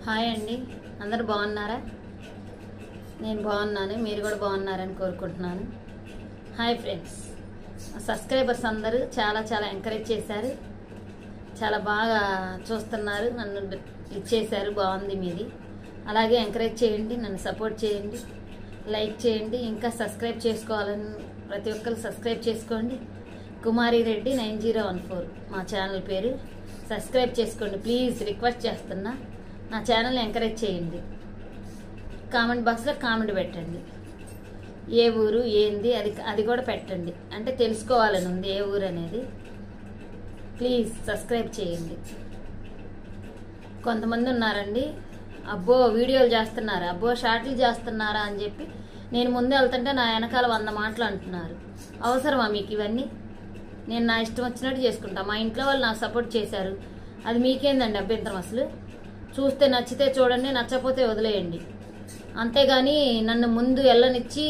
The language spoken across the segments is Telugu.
హాయ్ అండి, అందరూ బాగున్నారా? నేను బాగున్నాను, మీరు కూడా బాగున్నారని కోరుకుంటున్నాను. హాయ్ ఫ్రెండ్స్, సబ్స్క్రైబర్స్ అందరూ చాలా చాలా ఎంకరేజ్ చేశారు, చాలా బాగా చూస్తున్నారు, నన్ను ఇచ్చేశారు. బాగుంది మీది. అలాగే ఎంకరేజ్ చేయండి, నన్ను సపోర్ట్ చేయండి, లైక్ చేయండి. ఇంకా సబ్స్క్రైబ్ చేసుకోవాలని ప్రతి ఒక్కరు సబ్స్క్రైబ్ చేసుకోండి. కుమారి రెడ్డి 9014 మా ఛానల్ పేరు. సబ్స్క్రైబ్ చేసుకోండి ప్లీజ్, రిక్వెస్ట్ చేస్తున్నా. నా ఛానల్ని ఎంకరేజ్ చేయండి. కామెంట్ బాక్స్లో కామెంట్ పెట్టండి, ఏ ఊరు ఏంది అది కూడా పెట్టండి. అంటే తెలుసుకోవాలని ఉంది ఏ ఊరు అనేది. ప్లీజ్ సబ్స్క్రైబ్ చేయండి. కొంతమంది ఉన్నారండి, అబ్బో వీడియోలు చేస్తున్నారా, అబ్బో షార్ట్లు చేస్తున్నారా అని చెప్పి నేను ముందే వెళ్తుంటే నా వెనకాల 100 మాటలు అంటున్నారు. అవసరమా మీకు ఇవన్నీ? నేను నా ఇష్టం వచ్చినట్టు చేసుకుంటా. మా ఇంట్లో వాళ్ళు నాకు సపోర్ట్ చేశారు, అది మీకేందండి అభ్యంతరం? అసలు చూస్తే నచ్చితే చూడండి, నచ్చకపోతే వదిలేయండి. అంతేగాని నన్ను ముందు వెళ్ళనిచ్చి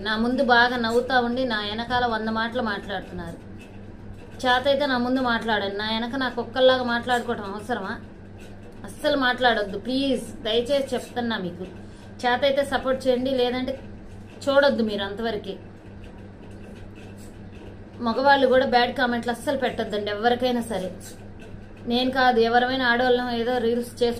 నా ముందు బాగా నవ్వుతా ఉండి నా వెనకాల 100 మాటలు మాట్లాడుతున్నారు. చేతైతే నా ముందు మాట్లాడండి, నా వెనక నాకు ఒక్కల్లాగా మాట్లాడుకోవటం అవసరమా? అస్సలు మాట్లాడొద్దు ప్లీజ్, దయచేసి చెప్తున్నా మీకు. చేతైతే సపోర్ట్ చేయండి, లేదంటే చూడొద్దు మీరు అంతవరకే. మగవాళ్ళు కూడా బ్యాడ్ కామెంట్లు అస్సలు పెట్టొద్దండి ఎవరికైనా సరే. నేను కాదు, ఎవరైనా ఆడవాళ్ళం ఏదో రీల్స్ చేసుకుంటారు.